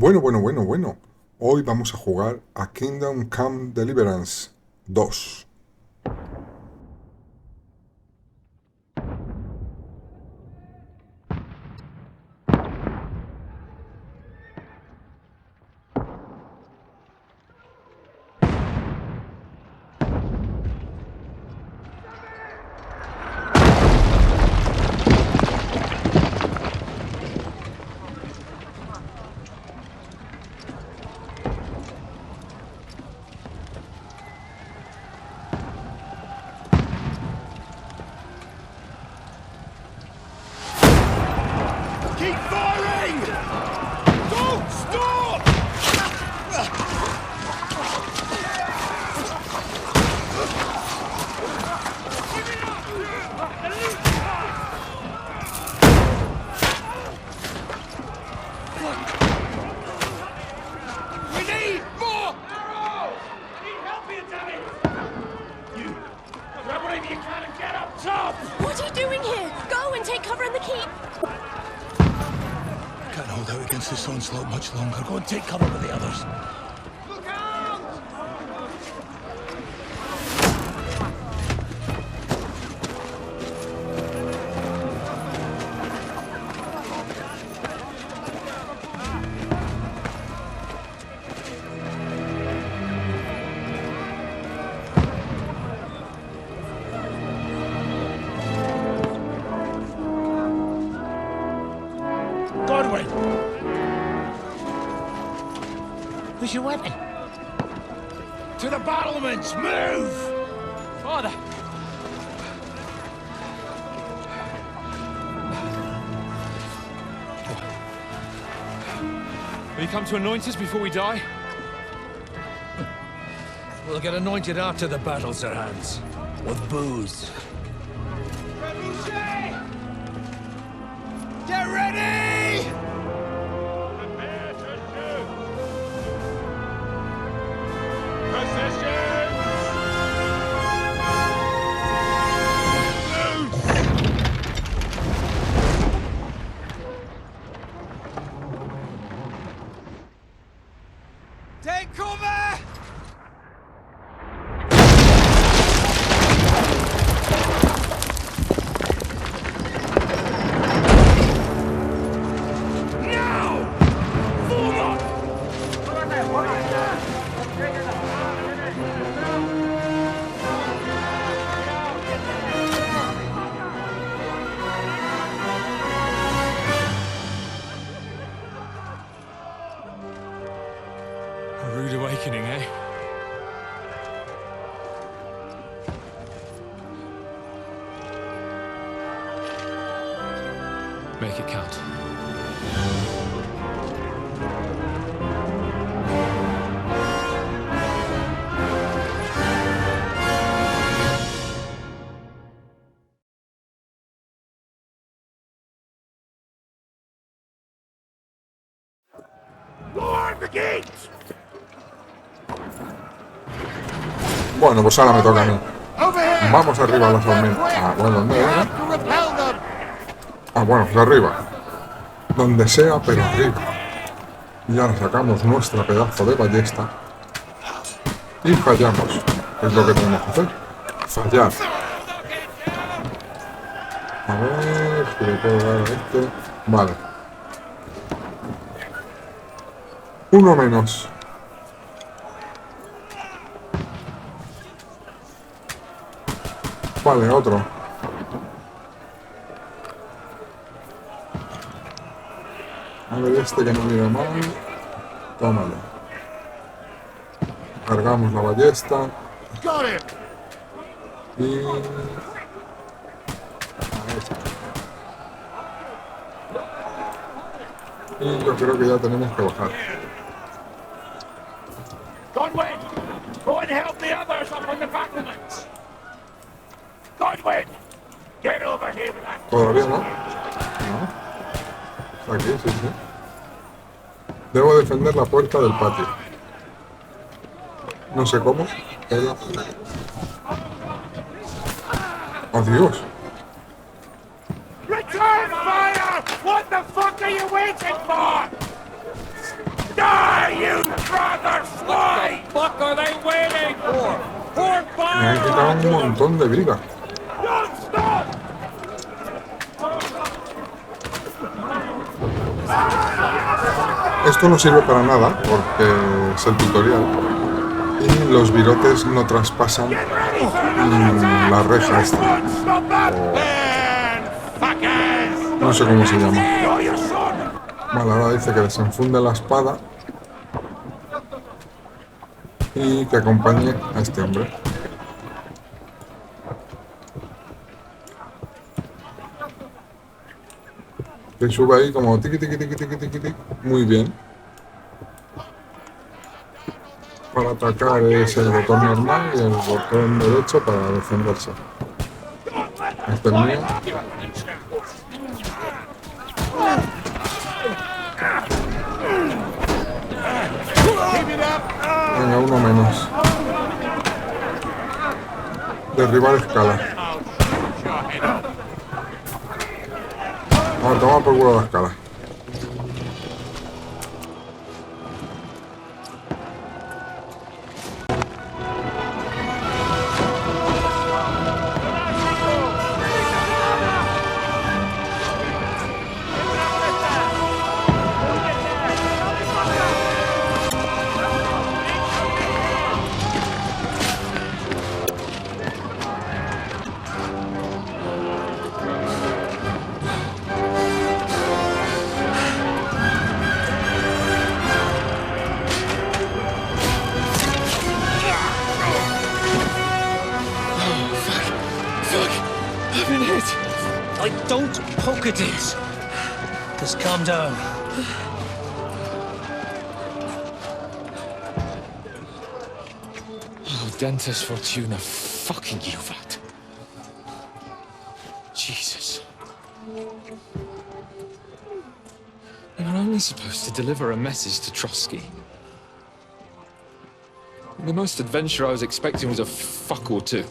Bueno. Hoy vamos a jugar a Kingdom Come Deliverance 2. What are you doing here? Go and take cover in the keep! Can't hold out against this onslaught much longer. Go and take cover with the others. Look out! Where's your weapon? To the battlements! Move! Father! Will you come to anoint us before we die? We'll get anointed after the battles are hands. With booze. Get ready! Take cover! A rude awakening, eh? Make it count. Lord the gates! Bueno, pues ahora me toca a mí. Vamos arriba a las almendras. Ah, bueno, ¿dónde era? Ah, bueno, pues arriba. Donde sea, pero arriba. Y ahora sacamos nuestra pedazo de ballesta. Y fallamos. Es lo que tenemos que hacer. Fallar. A ver, si le puedo dar a este. Vale. Uno menos. Vale, otro. A ver, este que no mira mal. Tómalo. Cargamos la ballesta. Y... Y yo creo que ya tenemos que bajar. Godwin! Go and help the others up on the battlements! Godwin! Get over here with that! ¿Todavía no? No. Está aquí, sí. Debo defender la puerta del patio. No sé cómo, pero... ¡Oh, Dios! Return fire! What the fuck are you waiting for? Why? What the fuck are they waiting for? Pour Me fire han quitado onto un them! montón de vida. Don't stop! Esto no sirve para nada porque es el tutorial y los virotes no traspasan la reja esta. Stop that! Fuckers! No sé cómo se llama. Draw your sword! Vale, ahora dice que desenfunde la espada y que acompañe a este hombre. Que sube ahí como tiqui tiqui tiqui tiqui tiqui tiqui. Muy bien. Para atacar es el botón normal y el botón derecho para defenderse. Este es mío. Venga, uno menos. Derribar escala. Vamos, toma por culo la escala. Don't poke at it. Just calm down. Oh, Dentes Fortuna, fucking you that. Jesus. You're only supposed to deliver a message to Trosky. The most adventure I was expecting was a fuck or two.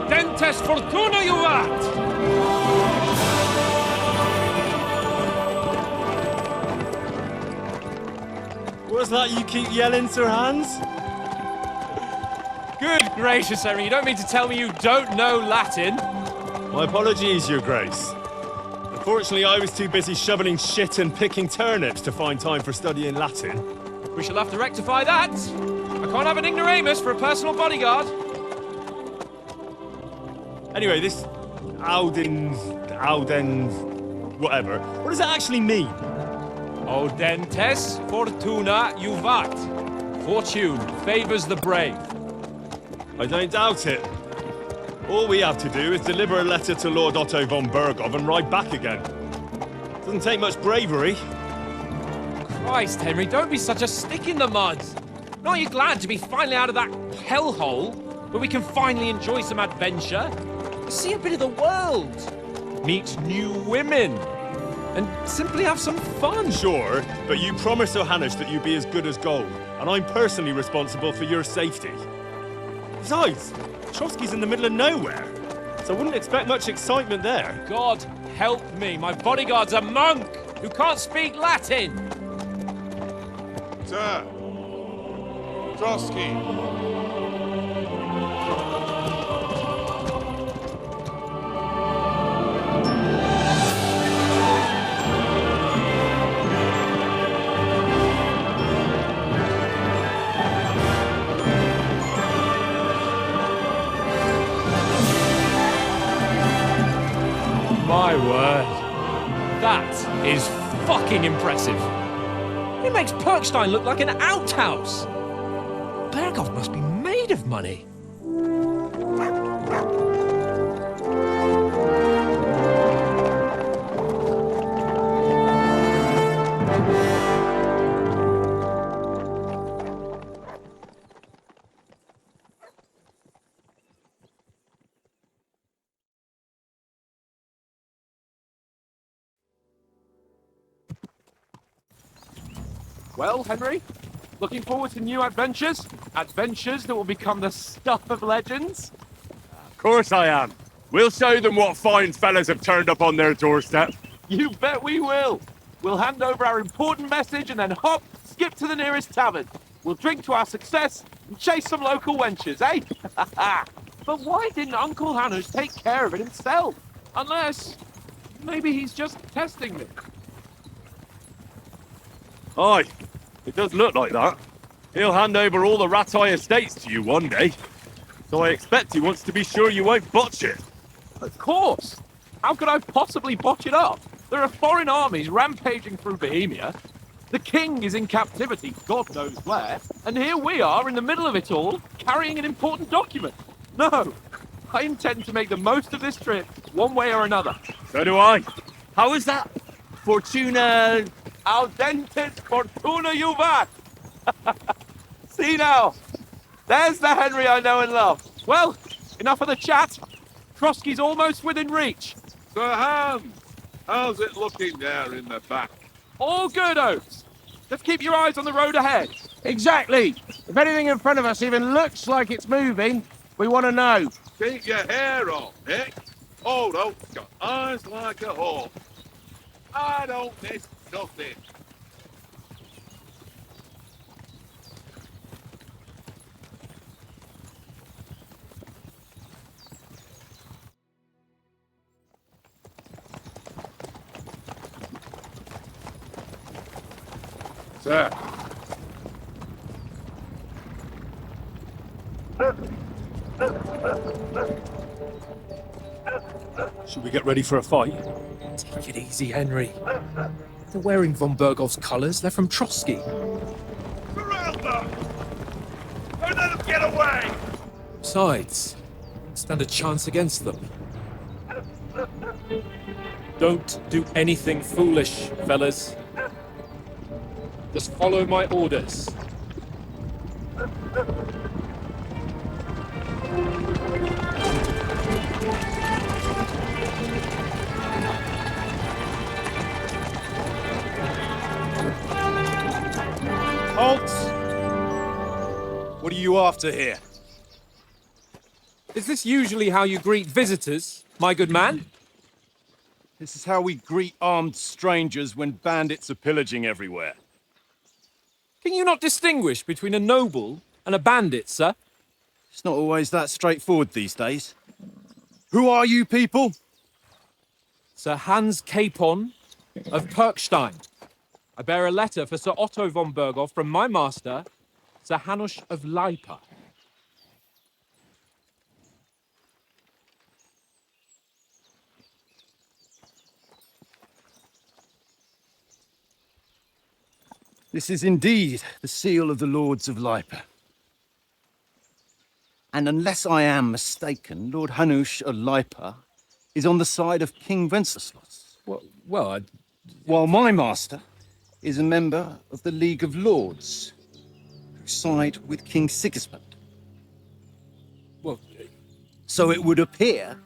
Dentes Fortuna, you at! What's that you keep yelling, Sir Hans? Good gracious, Henry, you don't mean to tell me you don't know Latin? My apologies, Your Grace. Unfortunately, I was too busy shoveling shit and picking turnips to find time for studying Latin. We shall have to rectify that. I can't have an ignoramus for a personal bodyguard. Anyway, this Audens, whatever. What does that actually mean? O Dentes Fortuna Juvat. Fortune favors the brave. I don't doubt it. All we have to do is deliver a letter to Lord Otto von Bergov and ride back again. Doesn't take much bravery. Christ, Henry, don't be such a stick in the mud. Aren't you glad to be finally out of that hellhole where we can finally enjoy some adventure? See a bit of the world. Meet new women. And simply have some fun. Sure, but you promised Johannes that you'd be as good as gold, and I'm personally responsible for your safety. Besides, Trosky's in the middle of nowhere, so I wouldn't expect much excitement there. God help me, my bodyguard's a monk who can't speak Latin! Sir! Trosky! My word. That is fucking impressive. It makes Perkstein look like an outhouse. Berghoff must be made of money. Well, Henry, looking forward to new adventures? Adventures that will become the stuff of legends? Of course I am. We'll show them what fine fellas have turned up on their doorstep. You bet we will. We'll hand over our important message and then hop, skip to the nearest tavern. We'll drink to our success and chase some local wenches, eh? But why didn't Uncle Hanush take care of it himself? Unless, maybe he's just testing me. Aye, it does look like that. He'll hand over all the Ratai estates to you one day. So I expect he wants to be sure you won't botch it. Of course. How could I possibly botch it up? There are foreign armies rampaging through Bohemia. The king is in captivity, God knows where. And here we are in the middle of it all, carrying an important document. No, I intend to make the most of this trip, one way or another. So do I. How is that? Fortuna... Audentes fortuna juvat! See now, there's the Henry I know and love. Well, enough of the chat. Trosky's almost within reach. Sir Hans! How's it looking there in the back? All good, Oates. Just keep your eyes on the road ahead. Exactly. If anything in front of us even looks like it's moving, we want to know. Keep your hair on, Nick. Old Oak's got eyes like a hawk. I don't miss nothing. Sir. Should we get ready for a fight? Take it easy, Henry. They're wearing von Bergoff's colours. They're from Trosky. Surround them! Don't let them get away! Besides, stand a chance against them. Don't do anything foolish, fellas. Just follow my orders. Halt! What are you after here? Is this usually how you greet visitors, my good man? This is how we greet armed strangers when bandits are pillaging everywhere. Can you not distinguish between a noble and a bandit, sir? It's not always that straightforward these days. Who are you people? Sir Hans Capon of Perkstein. I bear a letter for Sir Otto von Bergoff from my master, Sir Hanush of Lipa. This is indeed the seal of the Lords of Lipa. And unless I am mistaken, Lord Hanush of Lipa is on the side of King Wenceslas. Well, While my master is a member of the League of Lords, who side with King Sigismund. well, So it would appear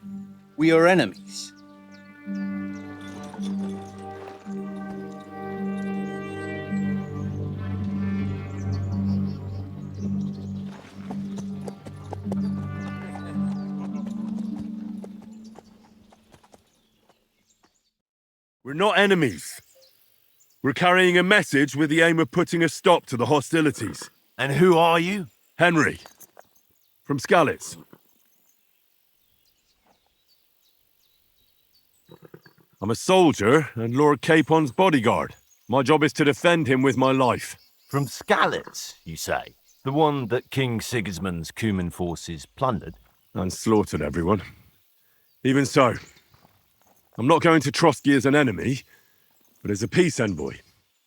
we are enemies. We're not enemies. We're carrying a message with the aim of putting a stop to the hostilities. And who are you? Henry, from Skalitz. I'm a soldier and Lord Capon's bodyguard. My job is to defend him with my life. From Skalitz, you say? The one that King Sigismund's Cuman forces plundered? And slaughtered everyone. Even so, I'm not going to Trosky as an enemy, but as a peace envoy.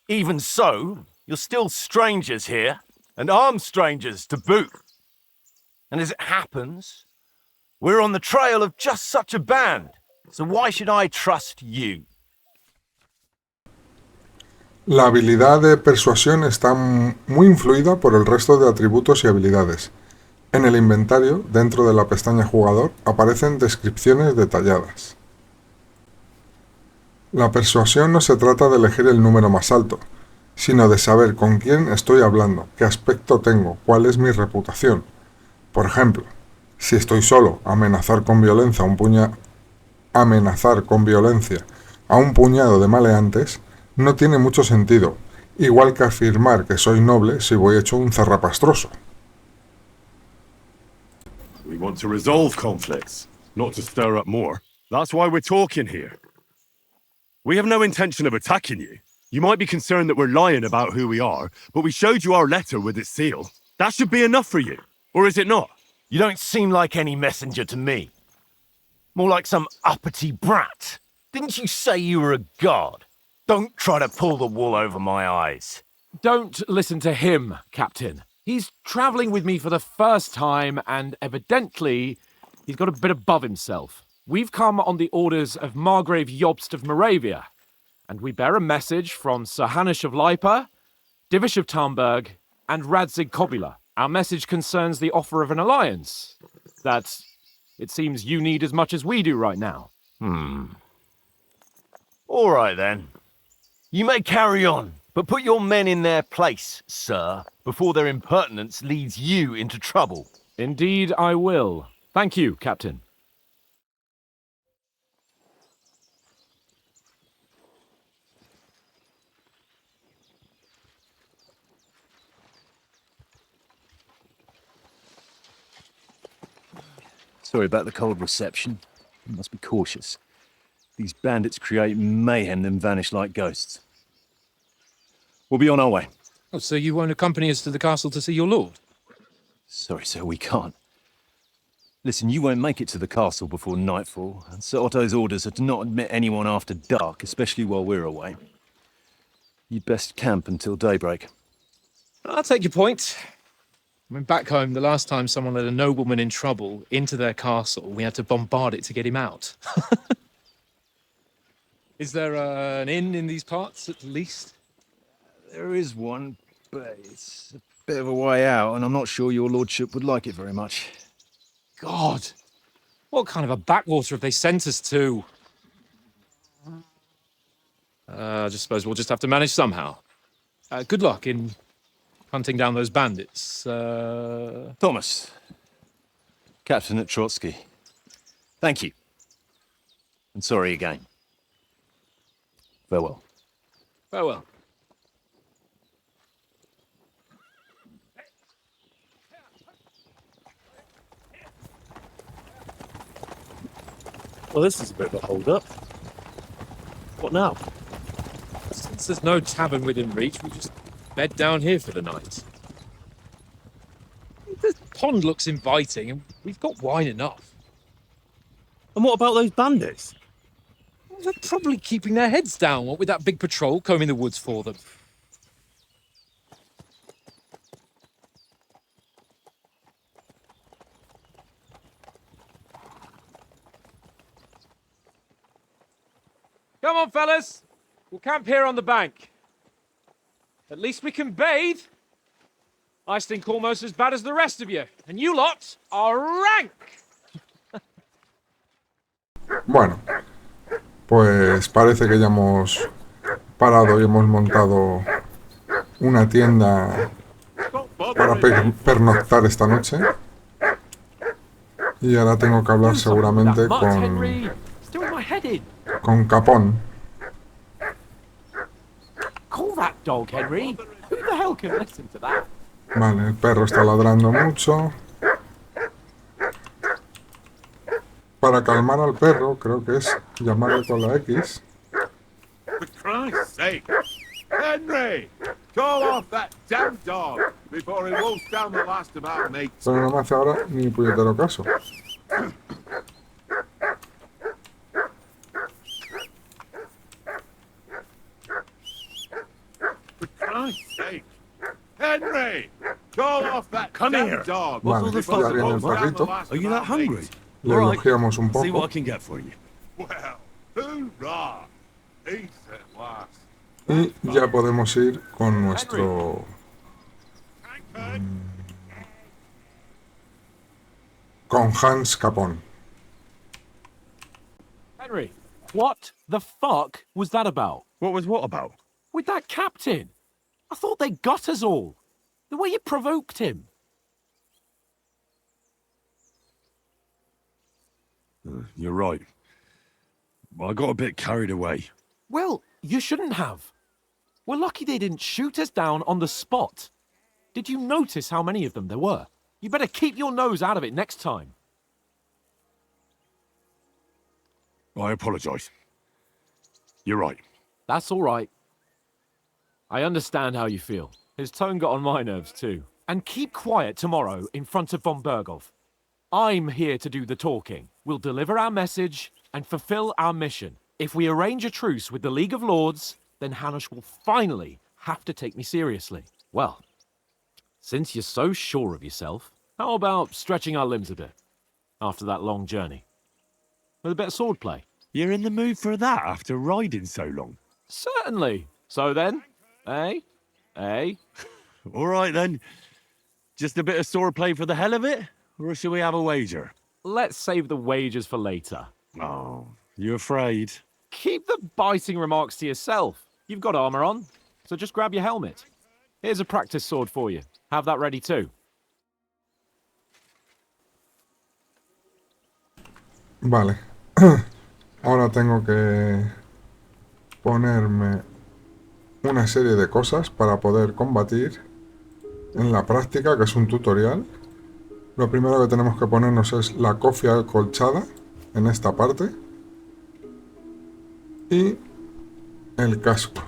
Even so, you're still strangers here, and armed strangers to boot. And as it happens, we're on the trail of just such a band. So why should I trust you? La habilidad de persuasión está muy influida por el resto de atributos y habilidades. En el inventario, dentro de la pestaña Jugador, aparecen descripciones detalladas. La persuasión no se trata de elegir el número más alto, sino de saber con quién estoy hablando, qué aspecto tengo, cuál es mi reputación. Por ejemplo, si estoy solo, amenazar con violencia a un puñado de maleantes no tiene mucho sentido, igual que afirmar que soy noble si voy hecho un zarrapastroso. We want to resolve conflicts, not to stir up more. That's why we're talking here. We have no intention of attacking you. You might be concerned that we're lying about who we are, but we showed you our letter with its seal. That should be enough for you, or is it not? You don't seem like any messenger to me. More like some uppity brat. Didn't you say you were a god? Don't try to pull the wool over my eyes. Don't listen to him, Captain. He's travelling with me for the first time, and evidently, he's got a bit above himself. We've come on the orders of Margrave Jobst of Moravia, and we bear a message from Sir Hanish of Lipa, Divish of Tarnberg, and Radzig Kobula. Our message concerns the offer of an alliance that it seems you need as much as we do right now. All right, then. You may carry on, but put your men in their place, sir, before their impertinence leads you into trouble. Indeed, I will. Thank you, Captain. Sorry about the cold reception. You must be cautious. These bandits create mayhem, then vanish like ghosts. We'll be on our way. Oh, so you won't accompany us to the castle to see your lord? Sorry, sir, we can't. Listen, you won't make it to the castle before nightfall, and Sir Otto's orders are to not admit anyone after dark, especially while we're away. You'd best camp until daybreak. I'll take your point. I mean, back home, the last time someone let a nobleman in trouble into their castle, we had to bombard it to get him out. Is there an inn in these parts, at least? There is one, but it's a bit of a way out, and I'm not sure your lordship would like it very much. God! What kind of a backwater have they sent us to? I just suppose we'll just have to manage somehow. Good luck in hunting down those bandits. Thomas, Captain at Trosky. Thank you. And sorry again. Farewell. Farewell. Well, this is a bit of a hold-up. What now? Since there's no tavern within reach, we just bed down here for the night. The pond looks inviting, and we've got wine enough. And what about those bandits? They're probably keeping their heads down, what with that big patrol combing the woods for them. Come on, fellas. We'll camp here on the bank. At least we can bathe. I stink almost as bad as the rest of you. And you lot are rank. Bueno, pues parece que ya hemos parado y hemos montado una tienda para pernoctar esta noche. Y ahora tengo que hablar seguramente con Capón. dog, Henry. Who the hell can listen to that? Vale, el perro está ladrando mucho. Para calmar al perro, creo que es llamarle con la X. For Christ's sake! Henry! Call off that damn dog before he wolfs down the last of our mates. Pero no me hace ahora ni puñetero caso. For Christ's sake! Henry! Call off that Come damn here. dog Vale, before ya he viene el wolfs down the perrito. last Are you of that our hungry? mates. Le All right. elogiamos un See what I poco. can get for you. Well, hoorah! Peace at last. Y ya podemos ir con nuestro... con Hans Capón. Henry, what the fuck was that about? What was what about? With that captain? I thought they got us all. The way you provoked him. You're right. I got a bit carried away. Well, you shouldn't have. We're lucky they didn't shoot us down on the spot. Did you notice how many of them there were? You better keep your nose out of it next time. I apologise. You're right. That's all right. I understand how you feel. His tone got on my nerves too. And keep quiet tomorrow in front of von Berghoff. I'm here to do the talking. We'll deliver our message and fulfill our mission. If we arrange a truce with the League of Lords, then Hanush will finally have to take me seriously. Well, since you're so sure of yourself, how about stretching our limbs a bit after that long journey? With a bit of swordplay. You're in the mood for that after riding so long? Certainly. So then, eh? All right then. Just a bit of swordplay for the hell of it? Or shall we have a wager? Let's save the wagers for later. Oh, you afraid? Keep the biting remarks to yourself. You've got armor on, so just grab your helmet. Here's a practice sword for you. Have that ready too. Vale. Ahora tengo que ponerme una serie de cosas para poder combatir en la práctica, que es un tutorial. Lo primero que tenemos que ponernos es la cofia acolchada en esta parte y el casco.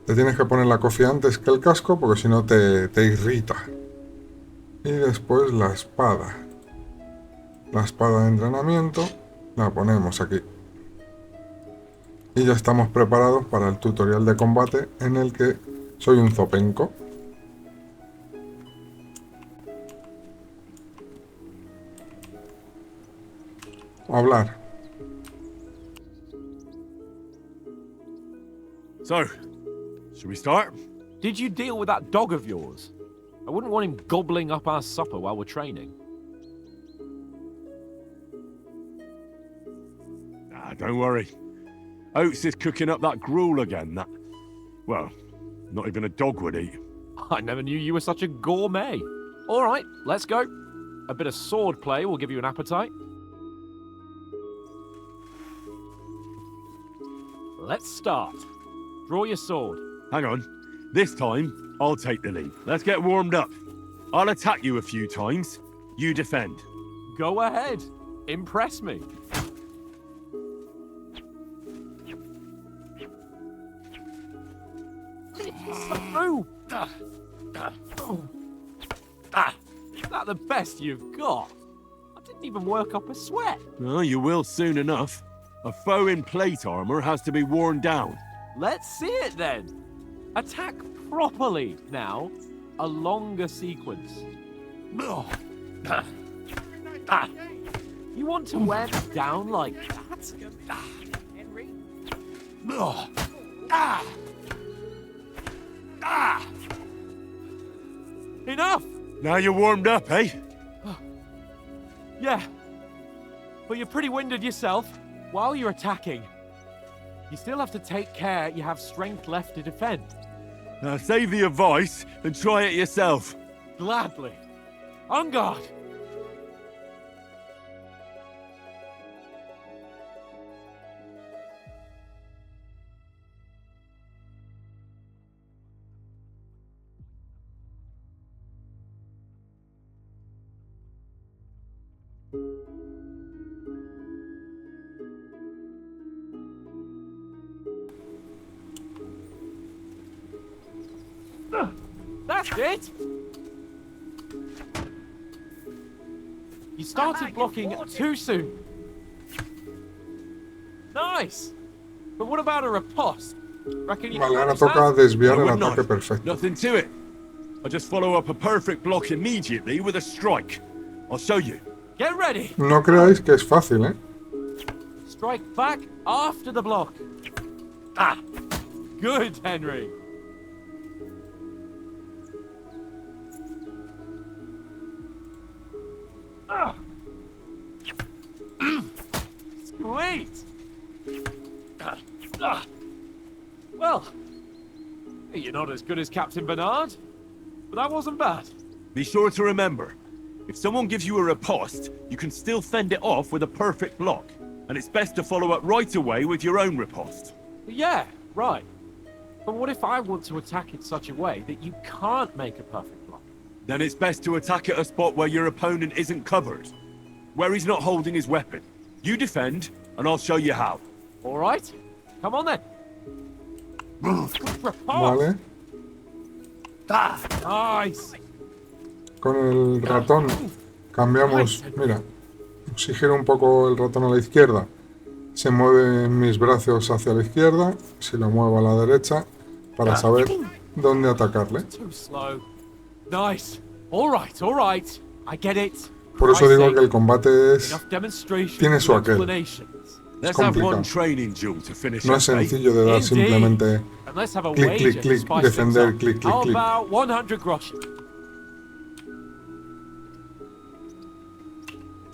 Te tienes que poner la cofia antes que el casco porque si no te irrita. Y después la espada. La espada de entrenamiento la ponemos aquí. Y ya estamos preparados para el tutorial de combate en el que soy un zopenco. Hablar. So, should we start? Did you deal with that dog of yours? I wouldn't want him gobbling up our supper while we're training. Nah, don't worry. Oates is cooking up that gruel again, that... Well, not even a dog would eat. I never knew you were such a gourmet. All right, let's go. A bit of sword play will give you an appetite. Let's start. Draw your sword. Hang on. This time, I'll take the lead. Let's get warmed up. I'll attack you a few times. You defend. Go ahead. Impress me. Through. Is that the best you've got? I didn't even work up a sweat. Oh, you will soon enough. A foe in plate armor has to be worn down. Let's see it then. Attack properly now. A longer sequence. You want to wear me down like that? Henry? Enough! Now you're warmed up, eh? Yeah. But you're pretty winded yourself while you're attacking. You still have to take care you have strength left to defend. Now save the advice and try it yourself. Gladly. On guard! That's it! You started blocking too soon. Nice! But what about a riposte? Reckon you can Vale, ahora manage that? toca desviar I el would ataque not. perfecto. Nothing to it. I just follow up a perfect block immediately with a strike. I'll show you. Get ready! No creáis que es fácil, ¿eh? Strike back after the block. Ah! Good, Henry. Ah. Sweet! Well, you're not as good as Captain Bernard, but that wasn't bad. Be sure to remember, if someone gives you a riposte, you can still fend it off with a perfect block. And it's best to follow up right away with your own riposte. Yeah, right. But what if I want to attack in such a way that you can't make a perfect block? Then it's best to attack at a spot where your opponent isn't covered. Where he's not holding his weapon. You defend, and I'll show you how. All right. Come on then. Vale. Nice. Con el ratón cambiamos. Mira, si giro un poco el ratón a la izquierda, se mueven mis brazos hacia la izquierda. Si lo muevo a la derecha, para saber dónde atacarle. Too slow. Nice. All right. I get it. Por eso digo que el combate es, Enough demonstration. tiene su aquel. Let's complicado. have one training duel to finish No up, es sencillo de dar simplemente And let's have a clic, wager clic, to clic, spice defender, things up. clic, clic, How clic. about 100 groschen?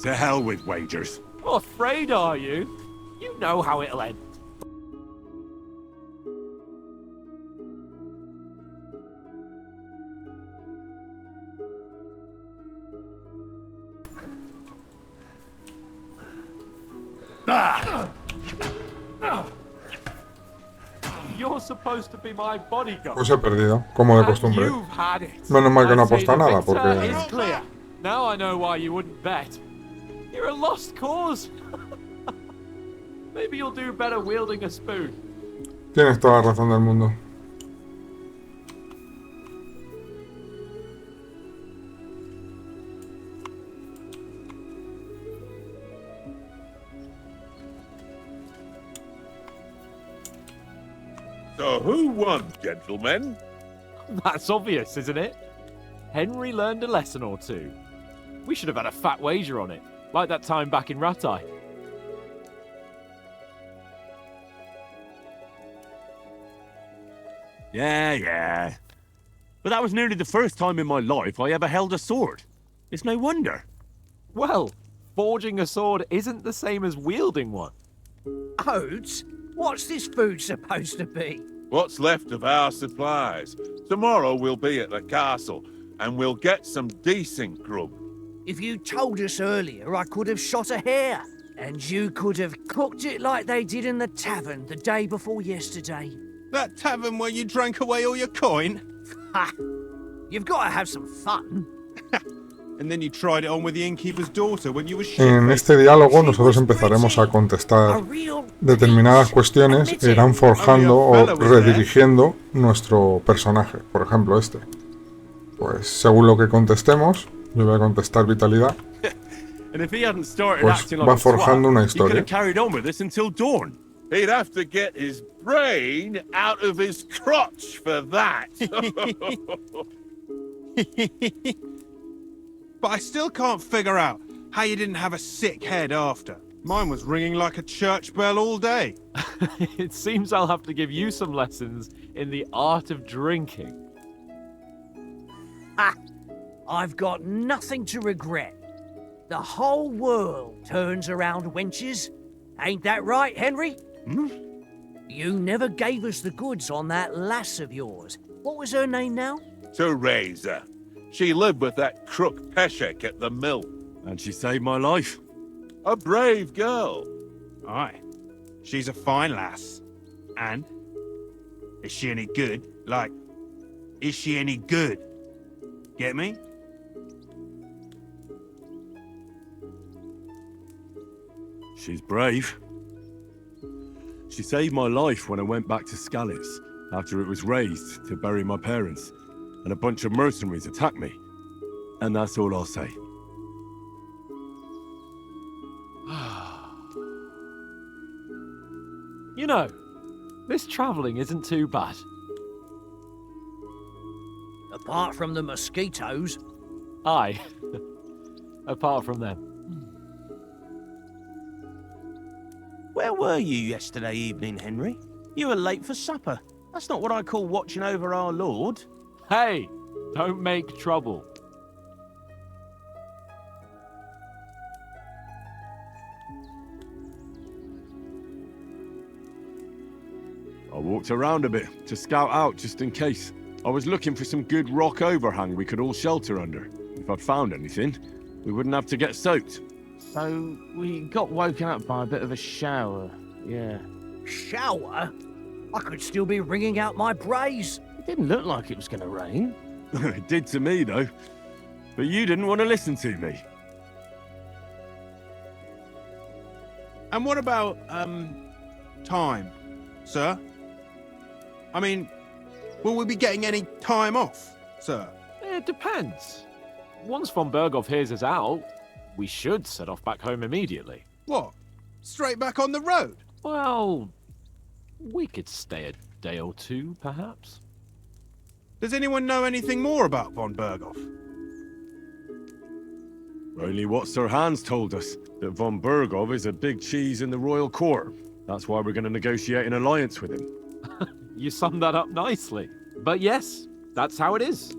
To hell with wagers. Oh, afraid are you? You know how it'll end. You're supposed to be my bodyguard. Pues he perdido, como de costumbre. You've had it. Menos mal que no I'd say aposta the nada, victor porque is clear. Now I know why you wouldn't bet. You're a lost cause. Maybe you'll do better wielding a spoon. tienes toda la razón del mundo. So who won, gentlemen? That's obvious, isn't it? Henry learned a lesson or two. We should have had a fat wager on it, like that time back in Ratai. Yeah. But that was nearly the first time in my life I ever held a sword. It's no wonder. Well, forging a sword isn't the same as wielding one. Oats? What's this food supposed to be? What's left of our supplies. Tomorrow we'll be at the castle, and we'll get some decent grub. If you told us earlier, I could have shot a hare. And you could have cooked it like they did in the tavern the day before yesterday. That tavern where you drank away all your coin? Ha! You've got to have some fun. And then you tried it on with the innkeeper's daughter when you were En este diálogo nosotros empezaremos a contestar determinadas cuestiones que irán forjando o redirigiendo nuestro personaje. Por ejemplo, este. Pues según lo que contestemos, yo voy a contestar vitalidad. And if he hadn't started Pues acting va like a forjando una swat, he could historia. have carried on with us until dawn. He'd have to get his brain out of his crotch for that. But I still can't figure out how you didn't have a sick head after. Mine was ringing like a church bell all day. It seems I'll have to give you some lessons in the art of drinking. Ha! I've got nothing to regret. The whole world turns around wenches. Ain't that right, Henry? Hmm? You never gave us the goods on that lass of yours. What was her name now? Teresa. She lived with that crook Peshek at the mill. And she saved my life. A brave girl. Aye. She's a fine lass. And? Is she any good? Like, is she any good? Get me? She's brave. She saved my life when I went back to Scales after it was razed to bury my parents, and a bunch of mercenaries attacked me. And that's all I'll say. You know, this travelling isn't too bad. Apart from the mosquitoes. Aye. Apart from them. Where were you yesterday evening, Henry? You were late for supper. That's not what I call watching over our Lord. Hey, don't make trouble. I walked around a bit to scout out just in case. I was looking for some good rock overhang we could all shelter under. If I'd found anything, we wouldn't have to get soaked. So we got woken up by a bit of a shower, yeah. Shower? I could still be wringing out my brace. It didn't look like it was going to rain. It did to me, though. But you didn't want to listen to me. And what about, time, sir? I mean, will we be getting any time off, sir? It depends. Once von Berghoff hears us out, we should set off back home immediately. What? Straight back on the road? Well, we could stay a day or two, perhaps. Does anyone know anything more about von Berghoff? Only what Sir Hans told us, that von Berghoff is a big cheese in the royal court. That's why we're going to negotiate an alliance with him. You summed that up nicely. But yes, that's how it is.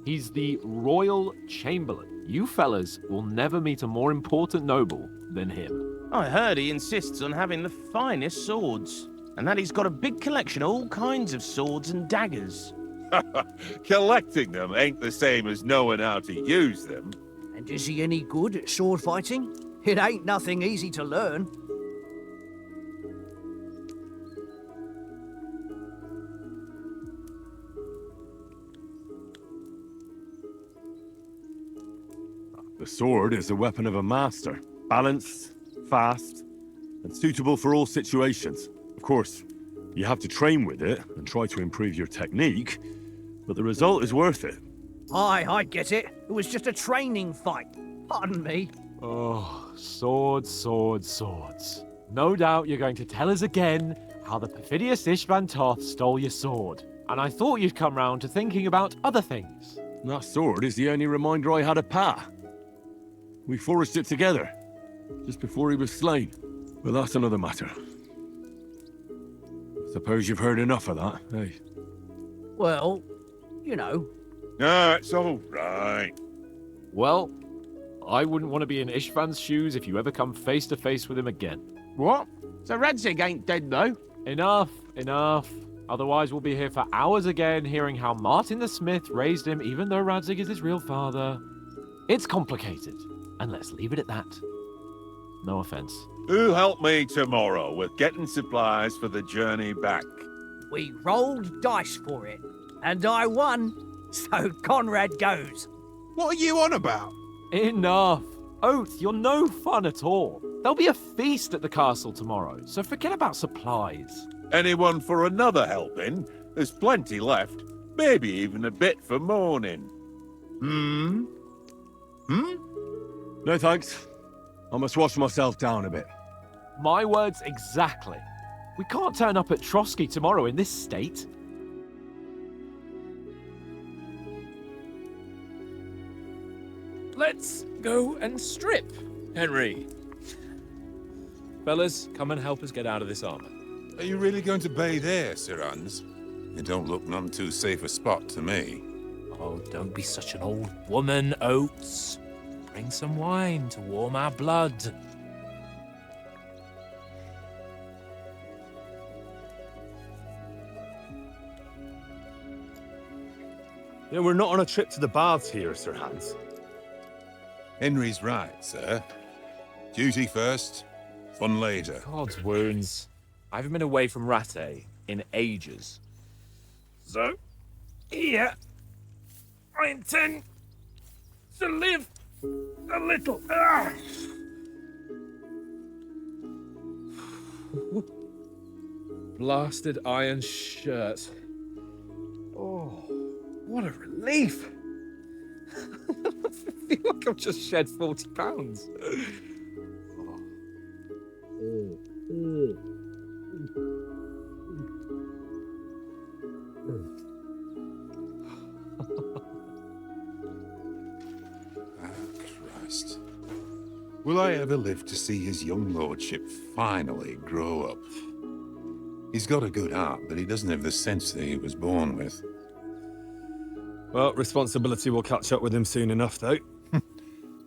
He's the royal chamberlain. You fellas will never meet a more important noble than him. I heard he insists on having the finest swords, and that he's got a big collection of all kinds of swords and daggers. Collecting them ain't the same as knowing how to use them. And is he any good at sword fighting? It ain't nothing easy to learn. The sword is the weapon of a master. Balanced, fast, and suitable for all situations. Of course, you have to train with it and try to improve your technique, but the result is worth it. Aye, I get it. It was just a training fight. Pardon me. Oh, swords, swords, swords. No doubt you're going to tell us again how the perfidious Ishvan Toth stole your sword. And I thought you'd come round to thinking about other things. That sword is the only reminder I had of Pa. We forged it together, just before he was slain. But that's another matter. Suppose you've heard enough of that, eh? Well, you know. No, it's all right. Well, I wouldn't want to be in Ishvan's shoes if you ever come face to face with him again. What? So Radzig ain't dead, though? Enough, enough. Otherwise we'll be here for hours again hearing how Martin the Smith raised him even though Radzig is his real father. It's complicated, and let's leave it at that. No offense. Who'll help me tomorrow with getting supplies for the journey back? We rolled dice for it, and I won, so Conrad goes. What are you on about? Enough. Oath, you're no fun at all. There'll be a feast at the castle tomorrow, so forget about supplies. Anyone for another helping? There's plenty left. Maybe even a bit for morning. No thanks. I must wash myself down a bit. My words exactly. We can't turn up at Trosky tomorrow in this state. Let's go and strip, Henry. Fellas, come and help us get out of this armor. Are you really going to bathe there, Sir Hans? It don't look none too safe a spot to me. Oh, don't be such an old woman, Oates. Bring some wine to warm our blood. Yeah, we're not on a trip to the baths here, Sir Hans. Henry's right, sir. Duty first, fun later. God's wounds. I haven't been away from Rattay in ages. So, here, I intend to live a little. Blasted iron shirt. Oh, what a relief! I feel like I've just shed 40 pounds. Christ. Will I ever live to see his young lordship finally grow up? He's got a good heart, but he doesn't have the sense that he was born with. Well, responsibility will catch up with him soon enough, though.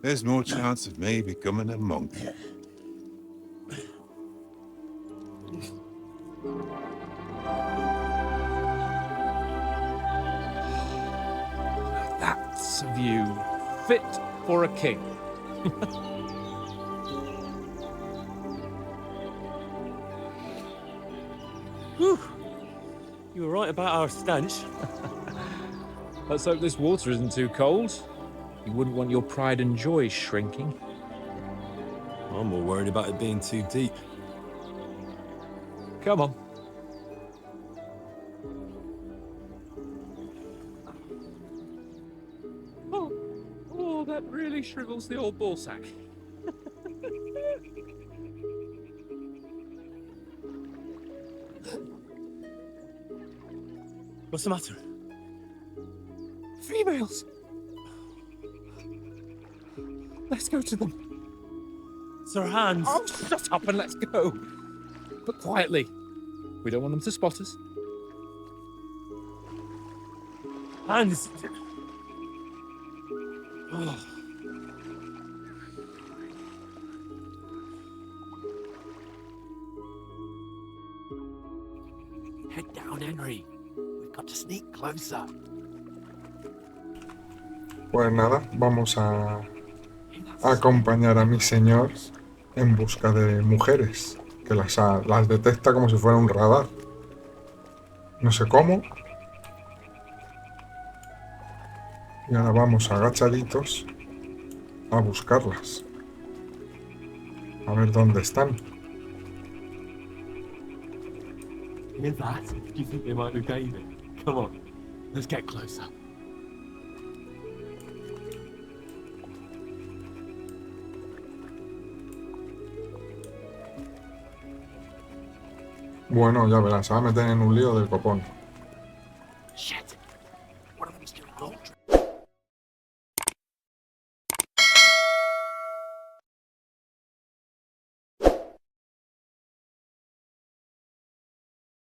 There's more chance of me becoming a monk. That's a view fit for a king. Whew. You were right about our stench. Let's hope this water isn't too cold. You wouldn't want your pride and joy shrinking. I'm more worried about it being too deep. Come on. Oh, that really shrivels the old ball sack. What's the matter? Females! Let's go to them. Sir Hans! Oh, shut up and let's go. But quietly. We don't want them to spot us. Hans! Oh. Head down, Henry. We've got to sneak closer. Pues nada, vamos a acompañar a mi señor en busca de mujeres, que las detecta como si fuera un radar. No sé cómo. Y ahora vamos agachaditos a buscarlas. A ver dónde están. Hear that? Do you think they might be bathing? Come on, let's get closer. Bueno, ya verás, se va a meter en un lío del copón.